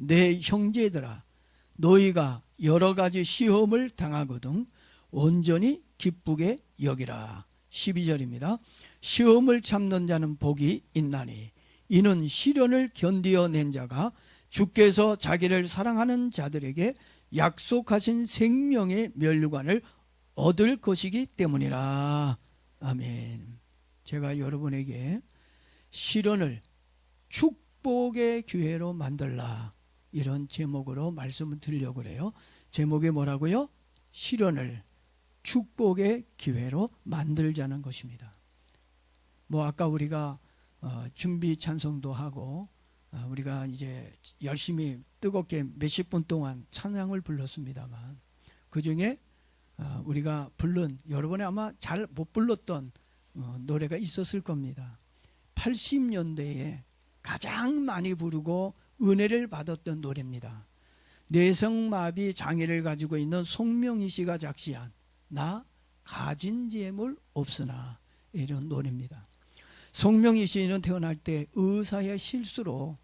내 형제들아 너희가 여러 가지 시험을 당하거든 온전히 기쁘게 여기라. 12절입니다. 시험을 참는 자는 복이 있나니 이는 시련을 견디어낸 자가 주께서 자기를 사랑하는 자들에게 약속하신 생명의 면류관을 얻을 것이기 때문이라. 아멘. 제가 여러분에게 시련을 축복의 기회로 만들라, 이런 제목으로 말씀을 드리려고 그래요. 제목이 뭐라고요? 시련을 축복의 기회로 만들자는 것입니다. 아까 우리가 준비 찬송도 하고 우리가 이제 열심히 뜨겁게 몇십 분 동안 찬양을 불렀습니다만, 그 중에 우리가 부른, 여러분이 아마 잘 못 불렀던 노래가 있었을 겁니다. 80년대에 가장 많이 부르고 은혜를 받았던 노래입니다. 뇌성마비 장애를 가지고 있는 송명희 씨가 작시한 나 가진 재물 없으나, 이런 노래입니다. 송명희 씨는 태어날 때 의사의 실수로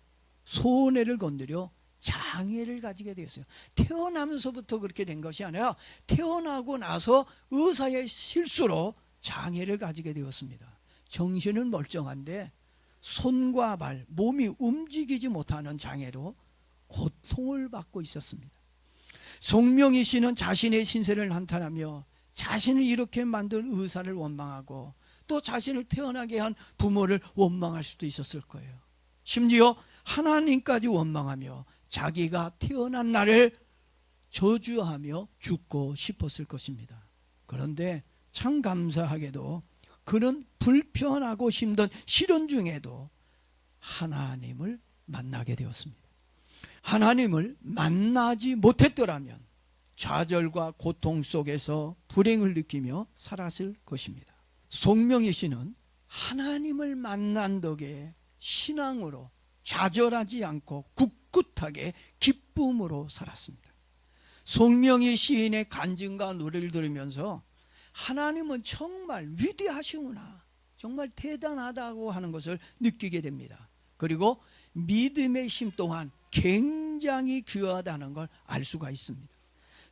손해를 건드려 장애를 가지게 되었어요. 태어나면서부터 그렇게 된 것이 아니라 태어나고 나서 의사의 실수로 장애를 가지게 되었습니다. 정신은 멀쩡한데 손과 발, 몸이 움직이지 못하는 장애로 고통을 받고 있었습니다. 송명희 씨는 자신의 신세를 한탄하며 자신을 이렇게 만든 의사를 원망하고 또 자신을 태어나게 한 부모를 원망할 수도 있었을 거예요. 심지어 하나님까지 원망하며 자기가 태어난 날을 저주하며 죽고 싶었을 것입니다. 그런데 참 감사하게도 그는 불편하고 힘든 시련 중에도 하나님을 만나게 되었습니다. 하나님을 만나지 못했더라면 좌절과 고통 속에서 불행을 느끼며 살았을 것입니다. 송명희 씨는 하나님을 만난 덕에 신앙으로 좌절하지 않고 굳굳하게 기쁨으로 살았습니다. 송명희 시인의 간증과 노래를 들으면서 하나님은 정말 위대하시구나, 정말 대단하다고 하는 것을 느끼게 됩니다. 그리고 믿음의 힘 또한 굉장히 귀하다는 걸 알 수가 있습니다.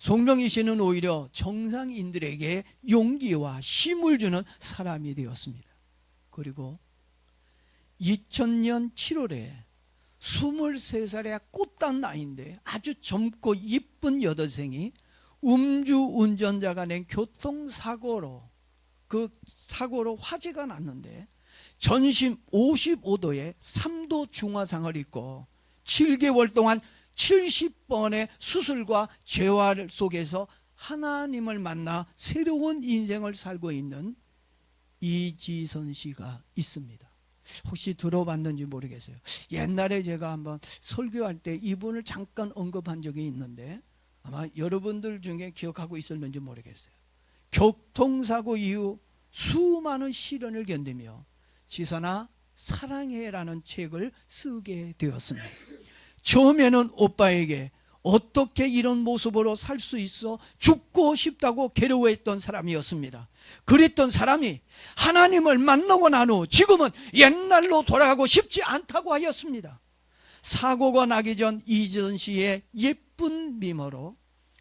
송명희 씨는 오히려 정상인들에게 용기와 힘을 주는 사람이 되었습니다. 그리고 2000년 7월에 23살의 꽃단 나이인데 아주 젊고 이쁜 여대생이 음주운전자가 낸 교통사고로, 그 사고로 화재가 났는데 전신 55도의 3도 중화상을 입고 7개월 동안 70번의 수술과 재활 속에서 하나님을 만나 새로운 인생을 살고 있는 이지선 씨가 있습니다. 혹시 들어봤는지 모르겠어요. 옛날에 제가 한번 설교할 때 이분을 잠깐 언급한 적이 있는데 아마 여러분들 중에 기억하고 있었는지 모르겠어요. 교통사고 이후 수많은 시련을 견디며 지선아 사랑해라는 책을 쓰게 되었습니다. 처음에는 오빠에게 어떻게 이런 모습으로 살 수 있어 죽고 싶다고 괴로워했던 사람이었습니다. 그랬던 사람이 하나님을 만나고 난 후 지금은 옛날로 돌아가고 싶지 않다고 하였습니다. 사고가 나기 전 이지선 씨의 예쁜 미모로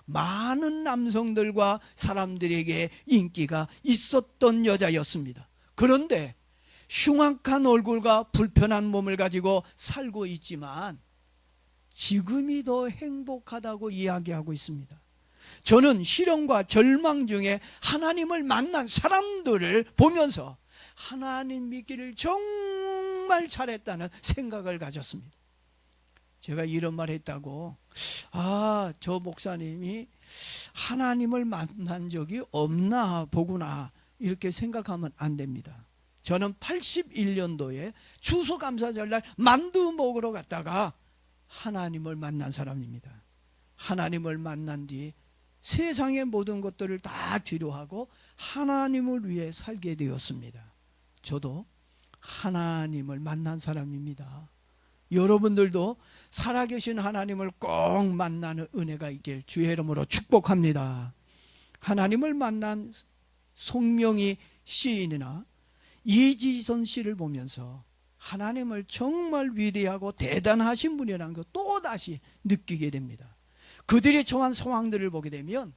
많은 남성들과 사람들에게 인기가 있었던 여자였습니다. 그런데 흉악한 얼굴과 불편한 몸을 가지고 살고 있지만 지금이 더 행복하다고 이야기하고 있습니다. 저는 시련과 절망 중에 하나님을 만난 사람들을 보면서 하나님 믿기를 정말 잘했다는 생각을 가졌습니다. 제가 이런 말 했다고 저 목사님이 하나님을 만난 적이 없나 보구나 이렇게 생각하면 안 됩니다. 저는 81년도에 추수감사절날 만두 먹으러 갔다가 하나님을 만난 사람입니다. 하나님을 만난 뒤 세상의 모든 것들을 다 뒤로하고 하나님을 위해 살게 되었습니다. 저도 하나님을 만난 사람입니다. 여러분들도 살아계신 하나님을 꼭 만나는 은혜가 있길 주의 이름으로 축복합니다. 하나님을 만난 송명희 시인이나 이지선 씨를 보면서 하나님을 정말 위대하고 대단하신 분이라는 걸 또다시 느끼게 됩니다. 그들이 처한 상황들을 보게 되면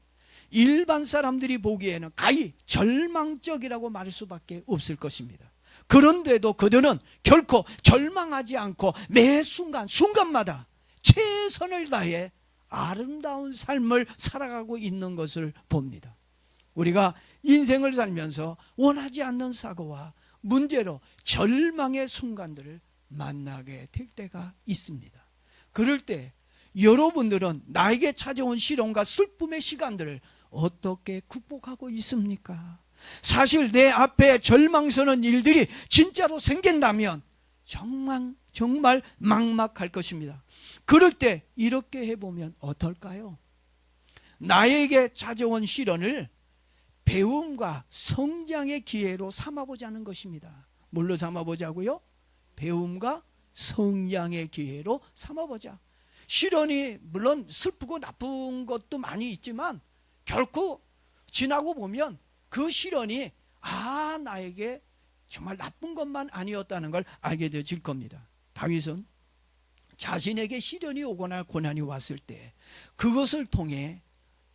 일반 사람들이 보기에는 가히 절망적이라고 말할 수밖에 없을 것입니다. 그런데도 그들은 결코 절망하지 않고 매 순간마다 최선을 다해 아름다운 삶을 살아가고 있는 것을 봅니다. 우리가 인생을 살면서 원하지 않는 사고와 문제로 절망의 순간들을 만나게 될 때가 있습니다. 그럴 때 여러분들은 나에게 찾아온 시련과 슬픔의 시간들을 어떻게 극복하고 있습니까? 사실 내 앞에 절망스러운 일들이 진짜로 생긴다면 정말 막막할 것입니다. 그럴 때 이렇게 해보면 어떨까요? 나에게 찾아온 시련을 배움과 성장의 기회로 삼아보자는 것입니다. 뭘로 삼아보자고요? 배움과 성장의 기회로 삼아보자. 시련이 물론 슬프고 나쁜 것도 많이 있지만 결코 지나고 보면 그 시련이 나에게 정말 나쁜 것만 아니었다는 걸 알게 되질 겁니다. 다윗은 자신에게 시련이 오거나 고난이 왔을 때 그것을 통해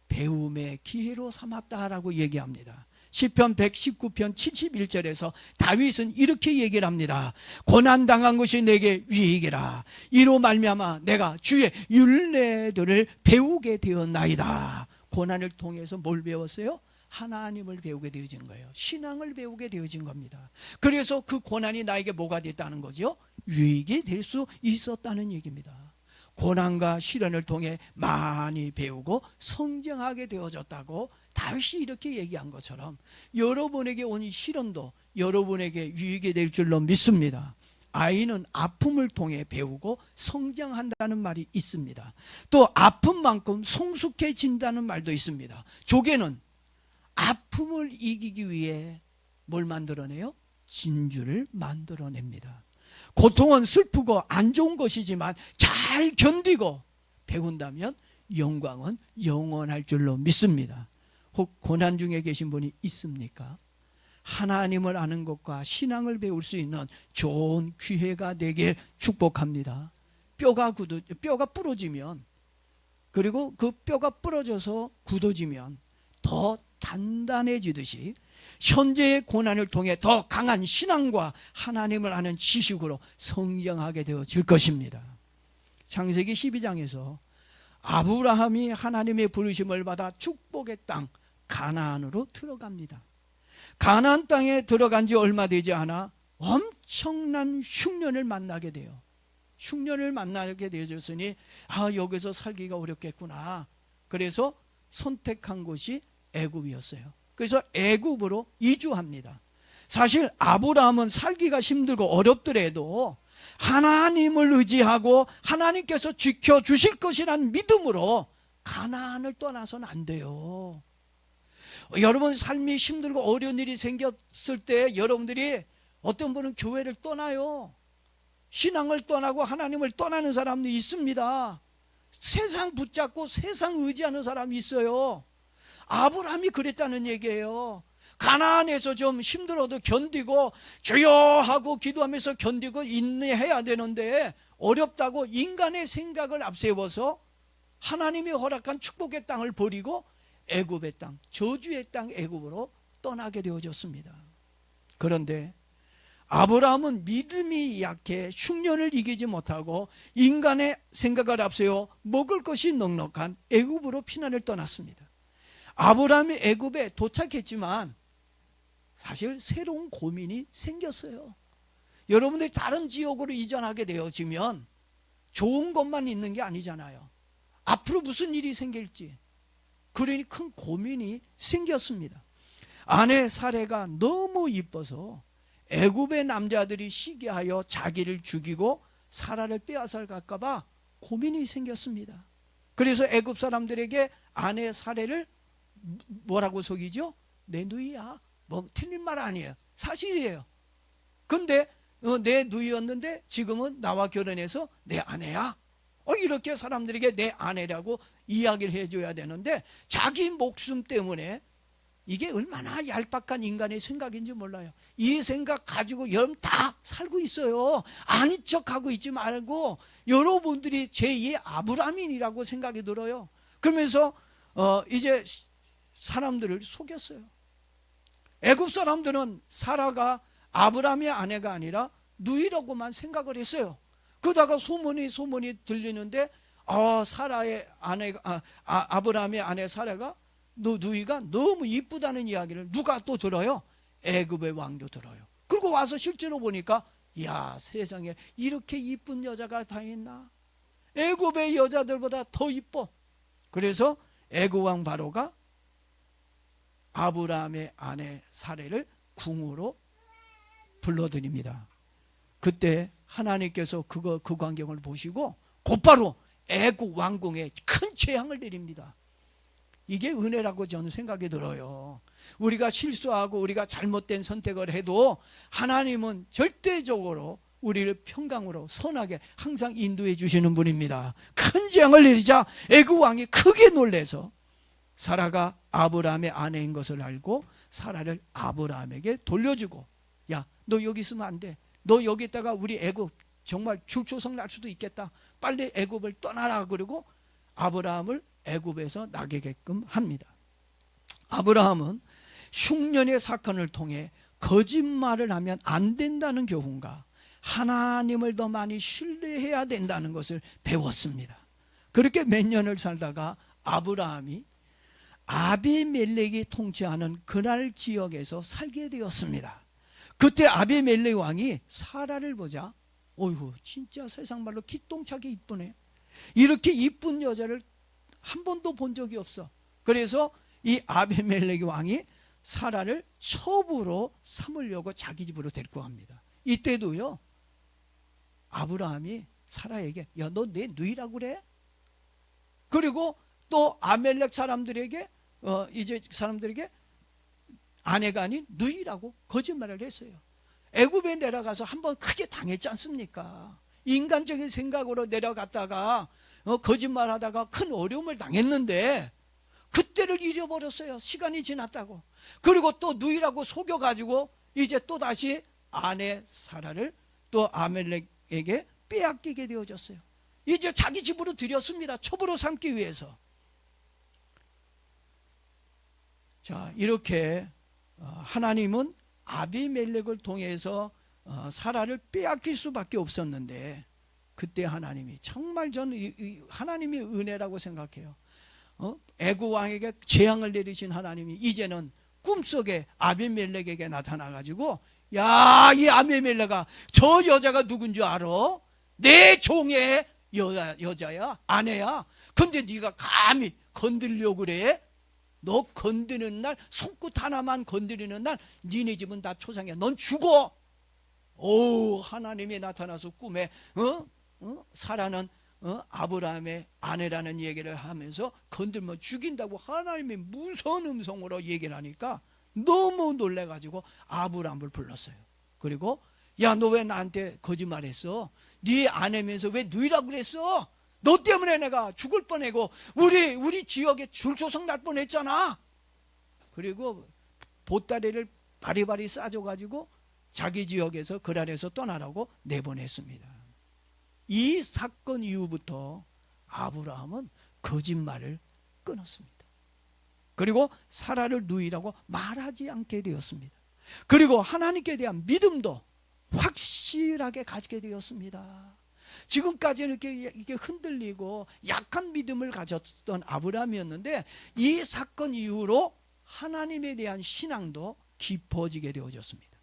배움의 기회로 삼았다라고 얘기합니다. 시편 119편 71절에서 다윗은 이렇게 얘기를 합니다. 고난당한 것이 내게 유익이라. 이로 말미암아 내가 주의 율례들을 배우게 되었나이다. 고난을 통해서 뭘 배웠어요? 하나님을 배우게 되어진 거예요. 신앙을 배우게 되어진 겁니다. 그래서 그 고난이 나에게 뭐가 됐다는 거죠? 유익이 될 수 있었다는 얘기입니다. 고난과 시련을 통해 많이 배우고 성장하게 되어졌다고 다윗이 이렇게 얘기한 것처럼 여러분에게 온 이 시련도 여러분에게 유익이 될 줄로 믿습니다. 아이는 아픔을 통해 배우고 성장한다는 말이 있습니다. 또 아픔만큼 성숙해진다는 말도 있습니다. 조개는 아픔을 이기기 위해 뭘 만들어내요? 진주를 만들어냅니다. 고통은 슬프고 안 좋은 것이지만 잘 견디고 배운다면 영광은 영원할 줄로 믿습니다. 혹 고난 중에 계신 분이 있습니까? 하나님을 아는 것과 신앙을 배울 수 있는 좋은 기회가 되길 축복합니다. 뼈가 부러지면, 그리고 그 뼈가 부러져서 굳어지면 더 단단해지듯이 현재의 고난을 통해 더 강한 신앙과 하나님을 아는 지식으로 성장하게 되어질 것입니다. 창세기 12장에서 아브라함이 하나님의 부르심을 받아 축복의 땅 가나안으로 들어갑니다. 가나안 땅에 들어간 지 얼마 되지 않아 엄청난 흉년을 만나게 돼요. 흉년을 만나게 되어졌으니 여기서 살기가 어렵겠구나. 그래서 선택한 곳이 애굽이었어요. 그래서 애굽으로 이주합니다. 사실 아브라함은 살기가 힘들고 어렵더라도 하나님을 의지하고 하나님께서 지켜주실 것이라는 믿음으로 가나안을 떠나서는 안 돼요. 여러분 삶이 힘들고 어려운 일이 생겼을 때 여러분들이 어떤 분은 교회를 떠나요. 신앙을 떠나고 하나님을 떠나는 사람도 있습니다. 세상 붙잡고 세상 의지하는 사람이 있어요. 아브라함이 그랬다는 얘기예요. 가나안에서 좀 힘들어도 견디고 주여 하고 기도하면서 견디고 인내해야 되는데 어렵다고 인간의 생각을 앞세워서 하나님이 허락한 축복의 땅을 버리고 애굽의 땅, 저주의 땅 애굽으로 떠나게 되어졌습니다. 그런데 아브라함은 믿음이 약해 흉년을 이기지 못하고 인간의 생각을 앞세워 먹을 것이 넉넉한 애굽으로 피난을 떠났습니다. 아브라함이 애굽에 도착했지만 사실 새로운 고민이 생겼어요. 여러분들이 다른 지역으로 이전하게 되어지면 좋은 것만 있는 게 아니잖아요. 앞으로 무슨 일이 생길지, 그러니 큰 고민이 생겼습니다. 아내 사레가 너무 이뻐서 애굽의 남자들이 시기하여 자기를 죽이고 사라를 빼앗아 갈까 봐 고민이 생겼습니다. 그래서 애굽 사람들에게 아내 사레를 뭐라고 속이죠? 내 누이야. 뭐 틀린 말 아니에요. 사실이에요. 근데 내 누이였는데 지금은 나와 결혼해서 내 아내야. 이렇게 사람들에게 내 아내라고 이야기를 해줘야 되는데 자기 목숨 때문에 이게 얼마나 얄팍한 인간의 생각인지 몰라요. 이 생각 가지고 여러분 다 살고 있어요. 아닌 척하고 있지 말고 여러분들이 제2의 아브라함이라고 생각이 들어요. 그러면서 이제 사람들을 속였어요. 애굽 사람들은 사라가 아브라함의 아내가 아니라 누이라고만 생각을 했어요. 그러다가 소문이 들리는데 사라의 아내가 아브라함의 아내 사라가 누이가 너무 이쁘다는 이야기를 누가 또 들어요? 애굽의 왕도 들어요. 그리고 와서 실제로 보니까 야, 세상에 이렇게 이쁜 여자가 다 있나? 애굽의 여자들보다 더 이뻐. 그래서 애굽 왕 바로가 아브라함의 아내 사라를 궁으로 불러드립니다. 그때 하나님께서 그 광경을 보시고 곧바로 애굽 왕궁에 큰 재앙을 내립니다. 이게 은혜라고 저는 생각이 들어요. 우리가 실수하고 우리가 잘못된 선택을 해도 하나님은 절대적으로 우리를 평강으로 선하게 항상 인도해 주시는 분입니다. 큰 재앙을 내리자 애굽 왕이 크게 놀라서 사라가 아브라함의 아내인 것을 알고 사라를 아브라함에게 돌려주고, 야, 너 여기 있으면 안 돼. 너 여기 있다가 우리 애굽 정말 줄초성 날 수도 있겠다. 빨리 애굽을 떠나라. 그리고 아브라함을 애굽에서 나게끔 합니다. 아브라함은 흉년의 사건을 통해 거짓말을 하면 안 된다는 교훈과 하나님을 더 많이 신뢰해야 된다는 것을 배웠습니다. 그렇게 몇 년을 살다가 아브라함이 아비멜렉이 통치하는 그날 지역에서 살게 되었습니다. 그때 아비멜렉 왕이 사라를 보자, 어이구, 진짜 세상 말로 기똥차게 이쁘네. 이렇게 이쁜 여자를 한 번도 본 적이 없어. 그래서 이 아비멜렉 왕이 사라를 첩으로 삼으려고 자기 집으로 데리고 갑니다. 이때도요, 아브라함이 사라에게, 야, 너 내 누이라고 그래? 그리고 또 아멜렉 사람들에게 이제 사람들에게 아내가 아닌 누이라고 거짓말을 했어요. 애굽에 내려가서 한번 크게 당했지 않습니까? 인간적인 생각으로 내려갔다가 거짓말하다가 큰 어려움을 당했는데 그때를 잊어버렸어요. 시간이 지났다고. 그리고 또 누이라고 속여가지고 이제 또 다시 아내 사라를 또 아멜렉에게 빼앗기게 되어졌어요. 이제 자기 집으로 들였습니다. 첩으로 삼기 위해서. 자, 이렇게 하나님은 아비멜렉을 통해서 사라를 빼앗길 수밖에 없었는데, 그때 하나님이 정말 저는 하나님의 은혜라고 생각해요. 애굽 왕에게 재앙을 내리신 하나님이 이제는 꿈속에 아비멜렉에게 나타나가지고, 야, 이 아비멜렉아, 저 여자가 누군지 알아? 내 종의 여자야, 아내야. 근데 네가 감히 건들려고 그래? 너 건드는 날, 손끝 하나만 건드리는 날 니네 집은 다 초상이야. 넌 죽어. 오, 하나님이 나타나서 꿈에 사라는 아브라함의 아내라는 얘기를 하면서 건들면 죽인다고 하나님이 무서운 음성으로 얘기를 하니까 너무 놀래가지고 아브라함을 불렀어요. 그리고 야, 너 왜 나한테 거짓말했어? 네 아내면서 왜 누이라고 그랬어? 너 때문에 내가 죽을 뻔하고 우리 지역에 줄초성 날 뻔했잖아. 그리고 보따리를 바리바리 싸줘가지고 자기 지역에서 그랄에서 떠나라고 내보냈습니다. 이 사건 이후부터 아브라함은 거짓말을 끊었습니다. 그리고 사라를 누이라고 말하지 않게 되었습니다. 그리고 하나님께 대한 믿음도 확실하게 가지게 되었습니다. 지금까지는 이렇게 흔들리고 약한 믿음을 가졌던 아브라함이었는데, 이 사건 이후로 하나님에 대한 신앙도 깊어지게 되어졌습니다.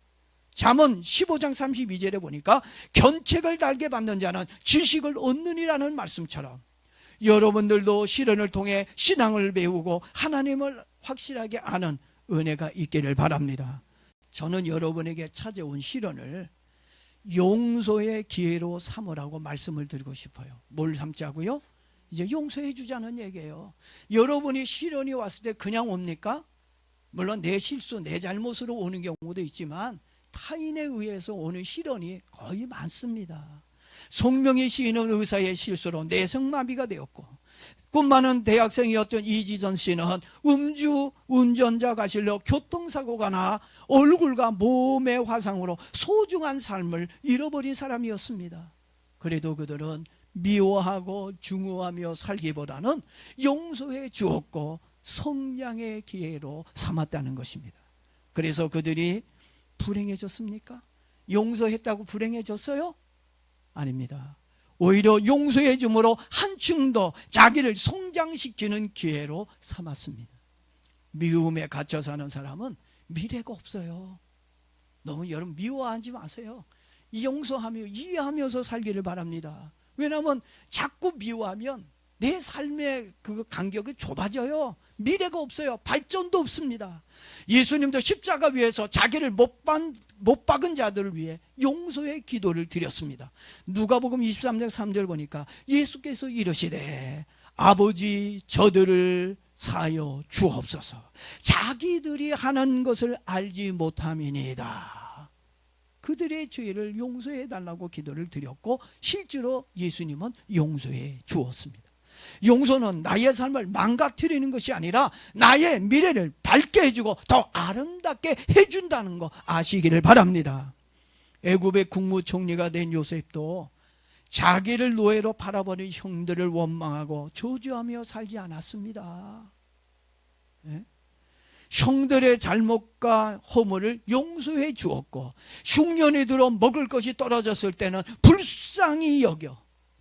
잠언 15장 32절에 보니까 견책을 달게 받는 자는 지식을 얻느니라는 말씀처럼 여러분들도 시련을 통해 신앙을 배우고 하나님을 확실하게 아는 은혜가 있기를 바랍니다. 저는 여러분에게 찾아온 시련을 용서의 기회로 삼으라고 말씀을 드리고 싶어요. 뭘 삼자고요? 이제 용서해 주자는 얘기예요. 여러분이 시련이 왔을 때 그냥 옵니까? 물론 내 실수, 내 잘못으로 오는 경우도 있지만 타인에 의해서 오는 시련이 거의 많습니다. 송명희 시인은 의사의 실수로 뇌성마비가 되었고, 꿈 많은 대학생이었던 이지선 씨는 음주 운전자가 실려 교통사고가 나 얼굴과 몸의 화상으로 소중한 삶을 잃어버린 사람이었습니다. 그래도 그들은 미워하고 중후하며 살기보다는 용서해 주었고 성장의 기회로 삼았다는 것입니다. 그래서 그들이 불행해졌습니까? 용서했다고 불행해졌어요? 아닙니다. 오히려 용서해 줌으로 한층 더 자기를 성장시키는 기회로 삼았습니다. 미움에 갇혀 사는 사람은 미래가 없어요. 너무 여러분 미워하지 마세요. 용서하며 이해하면서 살기를 바랍니다. 왜냐하면 자꾸 미워하면 내 삶의 그 간격이 좁아져요. 미래가 없어요. 발전도 없습니다. 예수님도 십자가 위에서 자기를 못 박은 자들을 위해 용서의 기도를 드렸습니다. 누가복음 23장 3절 보니까 예수께서 이르시되 아버지 저들을 사하여 주옵소서. 자기들이 하는 것을 알지 못함이니이다. 그들의 죄를 용서해 달라고 기도를 드렸고 실제로 예수님은 용서해 주었습니다. 용서는 나의 삶을 망가뜨리는 것이 아니라 나의 미래를 밝게 해주고 더 아름답게 해준다는 거 아시기를 바랍니다. 애굽의 국무총리가 된 요셉도 자기를 노예로 팔아버린 형들을 원망하고 저주하며 살지 않았습니다. 네? 형들의 잘못과 허물을 용서해 주었고 흉년이 들어 먹을 것이 떨어졌을 때는 불쌍히 여겨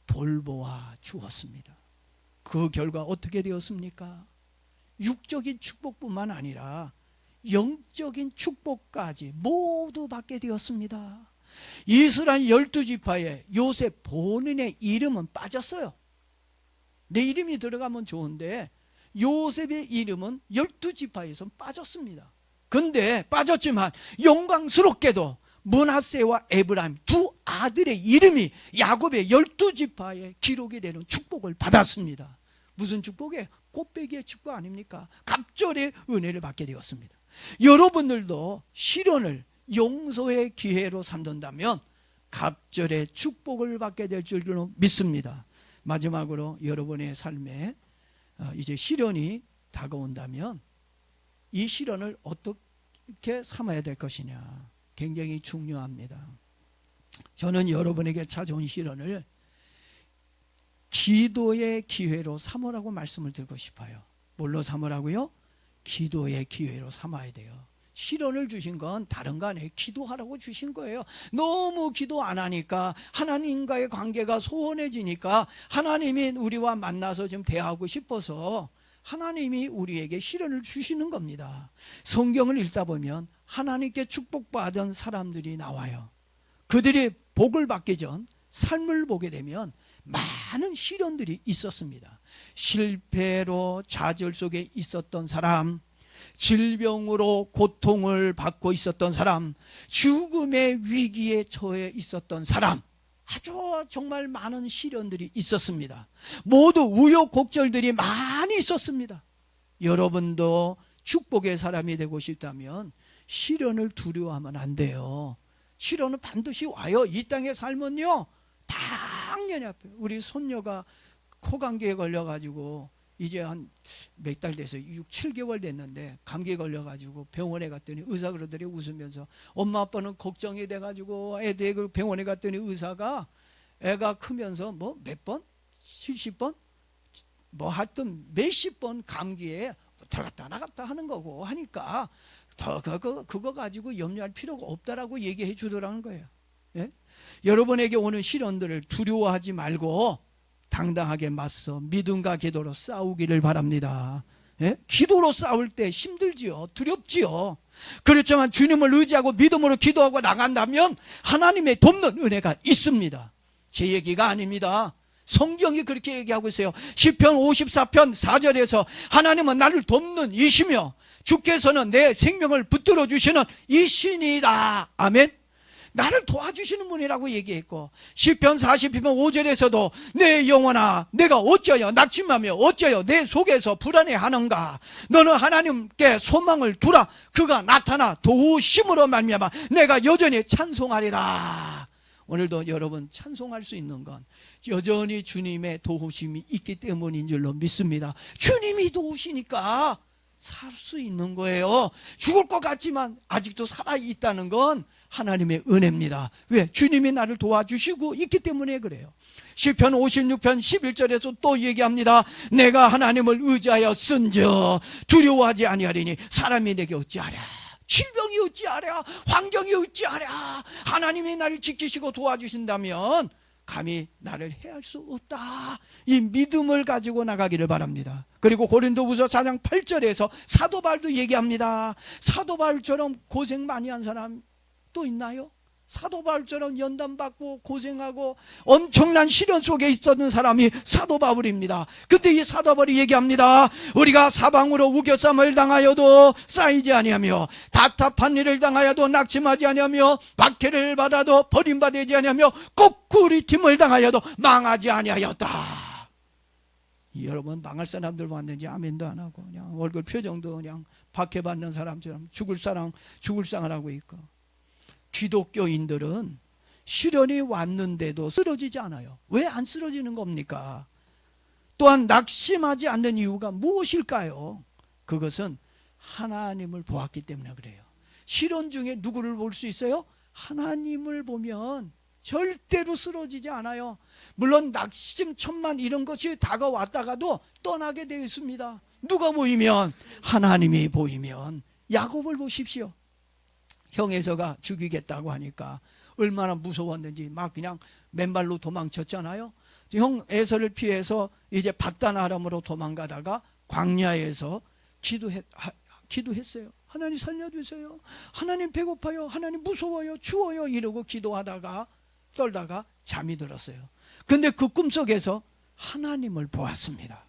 돌보아 주었습니다. 그 결과 어떻게 되었습니까? 육적인 축복뿐만 아니라 영적인 축복까지 모두 받게 되었습니다. 이스라엘 12지파에 요셉 본인의 이름은 빠졌어요. 내 이름이 들어가면 좋은데 요셉의 이름은 12지파에서 빠졌습니다. 근데 빠졌지만 영광스럽게도 므낫세와 에브라임 두 아들의 이름이 야곱의 12지파에 기록이 되는 축복을 받았습니다. 무슨 축복이에요? 꽃배기의 축복 아닙니까? 갑절의 은혜를 받게 되었습니다. 여러분들도 시련을 용서의 기회로 삼는다면 갑절의 축복을 받게 될 줄로 믿습니다. 마지막으로 여러분의 삶에 이제 시련이 다가온다면 이 시련을 어떻게 삼아야 될 것이냐 굉장히 중요합니다. 저는 여러분에게 찾아온 시련을 기도의 기회로 삼으라고 말씀을 드리고 싶어요. 뭘로 삼으라고요? 기도의 기회로 삼아야 돼요. 시련을 주신 건 다른 거 아니에요. 기도하라고 주신 거예요. 너무 기도 안 하니까 하나님과의 관계가 소원해지니까 하나님이 우리와 만나서 좀 대하고 싶어서 하나님이 우리에게 시련을 주시는 겁니다. 성경을 읽다 보면 하나님께 축복받은 사람들이 나와요. 그들이 복을 받기 전 삶을 보게 되면 많은 시련들이 있었습니다. 실패로 좌절 속에 있었던 사람, 질병으로 고통을 받고 있었던 사람, 죽음의 위기에 처해 있었던 사람, 아주 정말 많은 시련들이 있었습니다. 모두 우여곡절들이 많이 있었습니다. 여러분도 축복의 사람이 되고 싶다면 시련을 두려워하면 안 돼요. 시련은 반드시 와요. 이 땅에 살면요 당연히 앞에 우리 손녀가 코감기에 걸려가지고 이제 한 몇 달 돼서 6, 7개월 됐는데 감기에 걸려가지고 병원에 갔더니 의사 그러더니 웃으면서 엄마 아빠는 걱정이 돼가지고 애 데리고 병원에 갔더니 의사가 애가 크면서 뭐 몇 번? 70번? 뭐 하여튼 몇십 번 감기에 들어갔다 나갔다 하는 거고 하니까 더 그거 가지고 염려할 필요가 없다라고 얘기해 주더라는 거예요. 예? 여러분에게 오는 시련들을 두려워하지 말고 당당하게 맞서 믿음과 기도로 싸우기를 바랍니다. 예? 기도로 싸울 때 힘들지요. 두렵지요. 그렇지만 주님을 의지하고 믿음으로 기도하고 나간다면 하나님의 돕는 은혜가 있습니다. 제 얘기가 아닙니다. 성경이 그렇게 얘기하고 있어요. 시편 54편 4절에서 하나님은 나를 돕는 이시며 주께서는 내 생명을 붙들어 주시는 이신이다. 아멘. 나를 도와주시는 분이라고 얘기했고 시편 42편 5절에서도 내 영혼아 내가 어찌하여 낙심하며 어찌하여 내 속에서 불안해하는가. 너는 하나님께 소망을 두라. 그가 나타나 도우심으로 말미암아 내가 여전히 찬송하리라. 오늘도 여러분 찬송할 수 있는 건 여전히 주님의 도우심이 있기 때문인 줄로 믿습니다. 주님이 도우시니까 살 수 있는 거예요. 죽을 것 같지만 아직도 살아있다는 건 하나님의 은혜입니다. 왜? 주님이 나를 도와주시고 있기 때문에 그래요. 시편 56편 11절에서 또 얘기합니다. 내가 하나님을 의지하여 쓴저 두려워하지 아니하리니 사람이 내게 어찌하랴. 질병이 어찌하랴, 환경이 어찌하랴. 하나님이 나를 지키시고 도와주신다면 감히 나를 해할 수 없다. 이 믿음을 가지고 나가기를 바랍니다. 그리고 고린도후서 4장 8절에서 사도 바울도 얘기합니다. 사도 바울처럼 고생 많이 한 사람 또 있나요? 사도 바울처럼 연단받고 고생하고 엄청난 시련 속에 있었던 사람이 사도 바울입니다. 근데 이 사도 바울이 얘기합니다. 우리가 사방으로 우겨쌈을 당하여도 쌓이지 아니하며 답답한 일을 당하여도 낙심하지 아니하며 박해를 받아도 버림받지 아니하며 거꾸리 팀을 당하여도 망하지 아니하였다. 여러분 망할 사람들 봤는지 아멘도 안 하고 그냥 얼굴 표정도 그냥 박해받는 사람처럼 죽을 상을 하고 있고, 기독교인들은 시련이 왔는데도 쓰러지지 않아요. 왜 안 쓰러지는 겁니까? 또한 낙심하지 않는 이유가 무엇일까요? 그것은 하나님을 보았기 때문에 그래요. 시련 중에 누구를 볼 수 있어요? 하나님을 보면 절대로 쓰러지지 않아요. 물론 낙심, 천만 이런 것이 다가왔다가도 떠나게 되어 있습니다. 누가 보이면? 하나님이 보이면. 야곱을 보십시오. 형 에서가 죽이겠다고 하니까 얼마나 무서웠는지 막 그냥 맨발로 도망쳤잖아요. 형 에서를 피해서 이제 밧단 아람으로 도망가다가 광야에서 기도했어요. 하나님 살려주세요. 하나님 배고파요. 하나님 무서워요. 추워요. 이러고 기도하다가 떨다가 잠이 들었어요. 근데 그 꿈속에서 하나님을 보았습니다.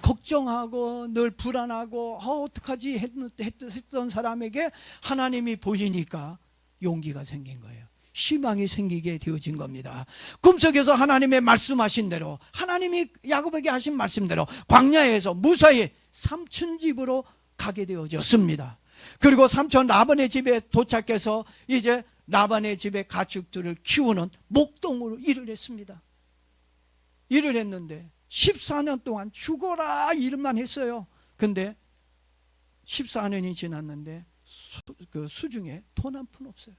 걱정하고 늘 불안하고 어떡하지 했던 사람에게 하나님이 보이니까 용기가 생긴 거예요. 희망이 생기게 되어진 겁니다. 꿈속에서 하나님의 말씀하신 대로, 하나님이 야곱에게 하신 말씀대로 광야에서 무사히 삼촌 집으로 가게 되어졌습니다. 그리고 삼촌 라반의 집에 도착해서 이제 라반의 집에 가축들을 키우는 목동으로 일을 했습니다. 일을 했는데 14년 동안 죽어라 일만 했어요. 근데 14년이 지났는데 그 수중에 돈 한 푼 없어요.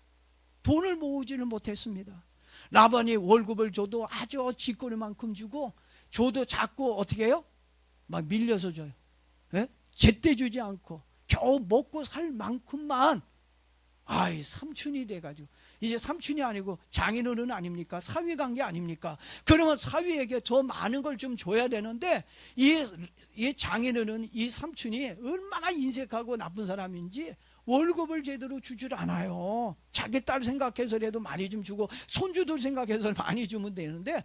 돈을 모으지를 못했습니다. 라반이 월급을 줘도 아주 쥐꼬리만큼 주고, 줘도 자꾸 어떻게 해요? 막 밀려서 줘요. 예? 제때 주지 않고 겨우 먹고 살 만큼만. 삼촌이 돼가지고 이제 삼촌이 아니고 장인어른 아닙니까? 사위관계 아닙니까? 그러면 사위에게 더 많은 걸 좀 줘야 되는데 이 장인어른, 이 삼촌이 얼마나 인색하고 나쁜 사람인지 월급을 제대로 주질 않아요. 자기 딸 생각해서라도 많이 좀 주고 손주들 생각해서 많이 주면 되는데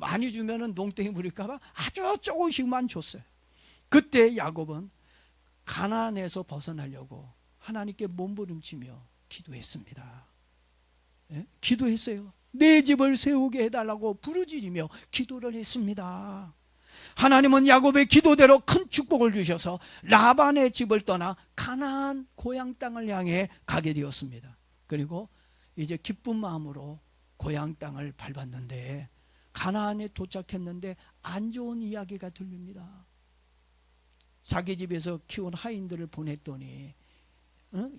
많이 주면은 농땡이 부릴까봐 아주 조금씩만 줬어요. 그때 야곱은 가나안에서 벗어나려고 하나님께 몸부림치며 기도했습니다. 예? 기도했어요. 내 집을 세우게 해달라고 부르짖으며 기도를 했습니다. 하나님은 야곱의 기도대로 큰 축복을 주셔서 라반의 집을 떠나 가나안 고향 땅을 향해 가게 되었습니다. 그리고 이제 기쁜 마음으로 고향 땅을 밟았는데 가나안에 도착했는데 안 좋은 이야기가 들립니다. 자기 집에서 키운 하인들을 보냈더니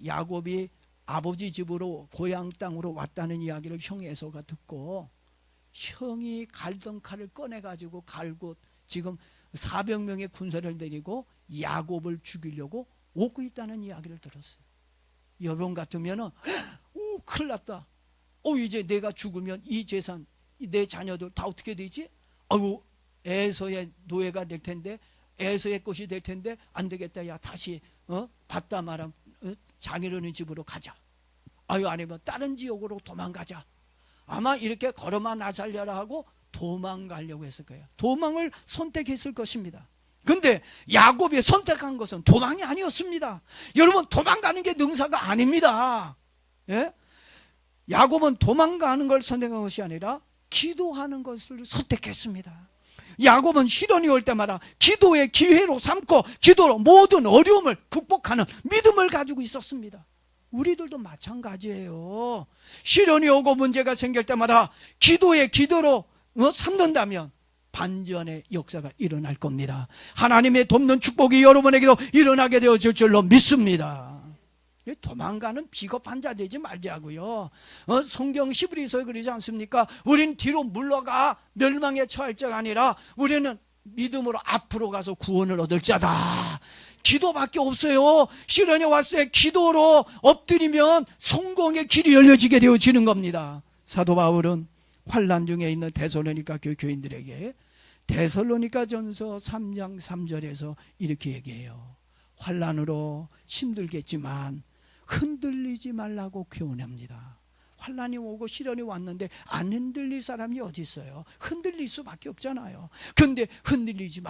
야곱이 아버지 집으로 고향 땅으로 왔다는 이야기를 형 에서가 듣고 형이 갈던 칼을 꺼내가지고 갈고 지금 400명의 군사를 데리고 야곱을 죽이려고 오고 있다는 이야기를 들었어요. 여러분 같으면은 큰일 났다. 이제 내가 죽으면 이 재산, 내 자녀들 다 어떻게 되지? 에서의 노예가 될 텐데, 에서의 것이 될 텐데 안 되겠다. 야 다시 받다 말아 장인어른 집으로 가자. 아니면 다른 지역으로 도망가자. 아마 이렇게 걸어만 나살려라 하고 도망가려고 했을 거예요. 도망을 선택했을 것입니다. 근데 야곱이 선택한 것은 도망이 아니었습니다. 여러분, 도망가는 게 능사가 아닙니다. 예? 야곱은 도망가는 걸 선택한 것이 아니라 기도하는 것을 선택했습니다. 야곱은 시련이 올 때마다 기도의 기회로 삼고 기도로 모든 어려움을 극복하는 믿음을 가지고 있었습니다. 우리들도 마찬가지예요. 시련이 오고 문제가 생길 때마다 기도로 삼는다면 반전의 역사가 일어날 겁니다. 하나님의 돕는 축복이 여러분에게도 일어나게 되어질 줄로 믿습니다. 도망가는 비겁한 자 되지 말자고요. 성경 히브리서에 그러지 않습니까? 우린 뒤로 물러가 멸망에 처할 자가 아니라 우리는 믿음으로 앞으로 가서 구원을 얻을 자다. 기도밖에 없어요. 시련이 왔어요. 기도로 엎드리면 성공의 길이 열려지게 되어지는 겁니다. 사도 바울은 환난 중에 있는 데살로니가 교인들에게 데살로니가전서 3장 3절에서 이렇게 얘기해요. 환난으로 힘들겠지만 흔들리지 말라고 교훈합니다. 환난이 오고 시련이 왔는데 안 흔들릴 사람이 어디 있어요? 흔들릴 수밖에 없잖아요. 근데 흔들리지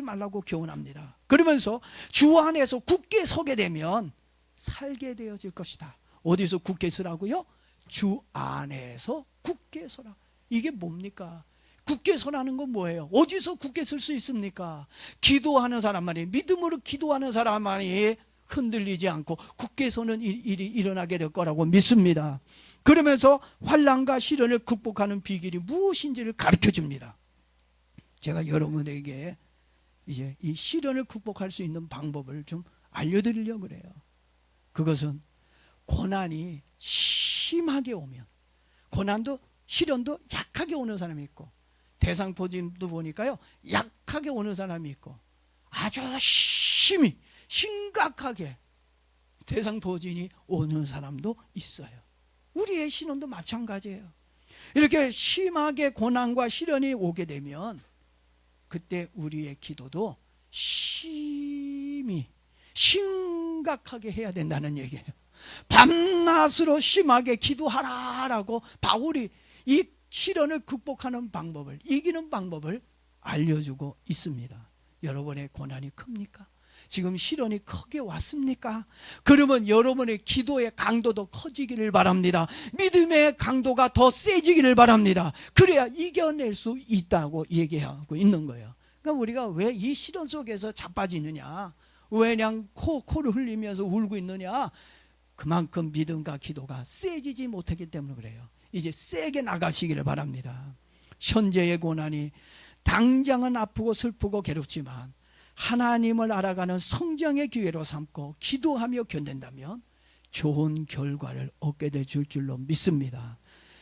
말라고 교훈합니다. 그러면서 주 안에서 굳게 서게 되면 살게 되어질 것이다. 어디서 굳게 서라고요? 주 안에서 굳게 서라. 이게 뭡니까? 굳게 서라는 건 뭐예요? 어디서 굳게 설 수 있습니까? 기도하는 사람만이, 믿음으로 기도하는 사람만이 흔들리지 않고 굳게 서는 일이 일어나게 될 거라고 믿습니다. 그러면서 환난과 시련을 극복하는 비결이 무엇인지를 가르쳐 줍니다. 제가 여러분에게 이제 이 시련을 극복할 수 있는 방법을 좀 알려드리려고 그래요. 그것은 고난이 심하게 오면, 고난도 시련도 약하게 오는 사람이 있고, 대상포진도 보니까요 약하게 오는 사람이 있고, 아주 심각하게 대상포진이 오는 사람도 있어요. 우리의 신앙도 마찬가지예요. 이렇게 심하게 고난과 시련이 오게 되면 그때 우리의 기도도 심각하게 해야 된다는 얘기예요. 밤낮으로 심하게 기도하라라고 바울이 이 시련을 극복하는 방법을, 이기는 방법을 알려주고 있습니다. 여러분의 고난이 큽니까? 지금 시련이 크게 왔습니까? 그러면 여러분의 기도의 강도도 커지기를 바랍니다. 믿음의 강도가 더 세지기를 바랍니다. 그래야 이겨낼 수 있다고 얘기하고 있는 거예요. 그러니까 우리가 왜 이 시련 속에서 자빠지느냐, 왜 그냥 코를 흘리면서 울고 있느냐, 그만큼 믿음과 기도가 세지지 못하기 때문에 그래요. 이제 세게 나가시기를 바랍니다. 현재의 고난이 당장은 아프고 슬프고 괴롭지만 하나님을 알아가는 성장의 기회로 삼고 기도하며 견딘다면 좋은 결과를 얻게 될 줄로 믿습니다.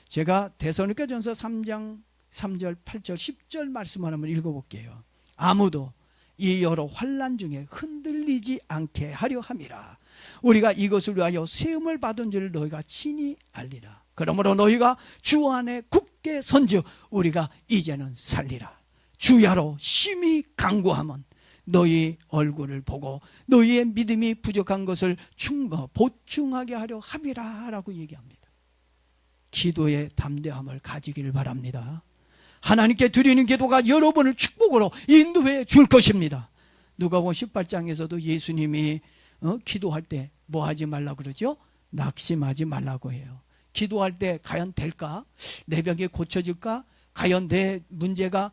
제가 데살로니가전서 3장 3절 8절 10절 말씀을 한번 읽어볼게요. 아무도 이 여러 환난 중에 흔들리지 않게 하려 함이라. 우리가 이것을 위하여 세움을 받은 줄 너희가 친히 알리라. 그러므로 너희가 주 안에 굳게 선즉 우리가 이제는 살리라. 주야로 심히 간구하면 너희 얼굴을 보고 너희의 믿음이 부족한 것을 보충하게 하려 함이라 라고 얘기합니다. 기도의 담대함을 가지기를 바랍니다. 하나님께 드리는 기도가 여러분을 축복으로 인도해 줄 것입니다. 누가복음 18장에서도 예수님이 기도할 때 뭐 하지 말라고 그러죠? 낙심하지 말라고 해요. 기도할 때 과연 될까? 내 병이 고쳐질까? 과연 내 문제가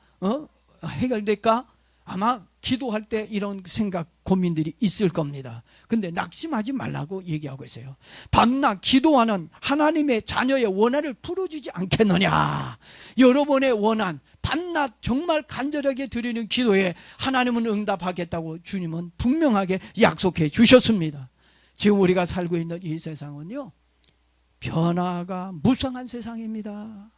해결될까? 아마 기도할 때 이런 생각, 고민들이 있을 겁니다. 근데 낙심하지 말라고 얘기하고 있어요. 밤낮 기도하는 하나님의 자녀의 원한을 풀어주지 않겠느냐. 여러분의 원한, 밤낮 정말 간절하게 드리는 기도에 하나님은 응답하겠다고 주님은 분명하게 약속해 주셨습니다. 지금 우리가 살고 있는 이 세상은요, 변화가 무성한 세상입니다.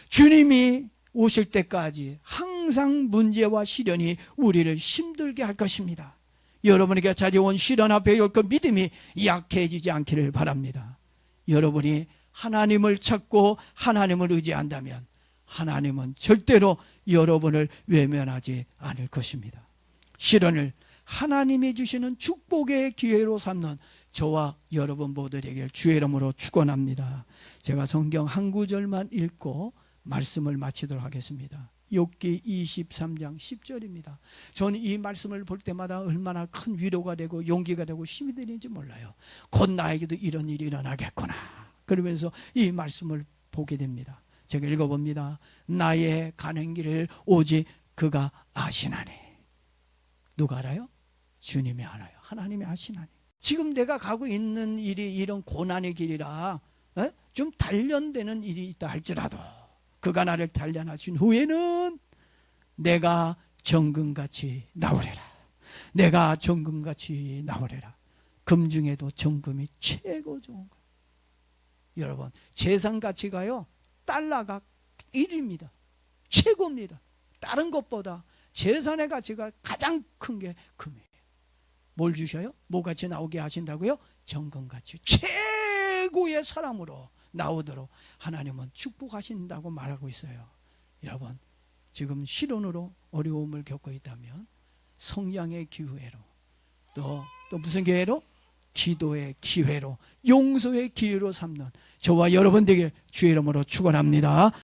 주님이 오실 때까지 항상 문제와 시련이 우리를 힘들게 할 것입니다. 여러분에게 찾아온 시련 앞에 그 믿음이 약해지지 않기를 바랍니다. 여러분이 하나님을 찾고 하나님을 의지한다면 하나님은 절대로 여러분을 외면하지 않을 것입니다. 시련을 하나님이 주시는 축복의 기회로 삼는 저와 여러분 모두에게 주의 이름으로 축원합니다. 제가 성경 한 구절만 읽고 말씀을 마치도록 하겠습니다. 욥기 23장 10절입니다. 저는 이 말씀을 볼 때마다 얼마나 큰 위로가 되고 용기가 되고 힘이 되는지 몰라요. 곧 나에게도 이런 일이 일어나겠구나. 그러면서 이 말씀을 보게 됩니다. 제가 읽어봅니다. 나의 가는 길을 오직 그가 아시나니. 누가 알아요? 주님이 알아요. 하나님이 아시나니. 지금 내가 가고 있는 일이 이런 고난의 길이라 좀 단련되는 일이 있다 할지라도 그가 나를 단련하신 후에는 내가 정금같이 나오리라. 내가 정금같이 나오리라. 금 중에도 정금이 최고 좋은 거예요. 여러분, 재산 가치가요, 달러가 1위입니다. 최고입니다. 다른 것보다 재산의 가치가 가장 큰 게 금이에요. 뭘 주셔요? 뭐같이 나오게 하신다고요? 정금같이 최고의 사람으로 나오도록 하나님은 축복하신다고 말하고 있어요. 여러분, 지금 실혼으로 어려움을 겪고 있다면 성량의 기회로 또 무슨 기회로? 기도의 기회로, 용서의 기회로 삼는 저와 여러분 되길 주의 이름으로 축원합니다.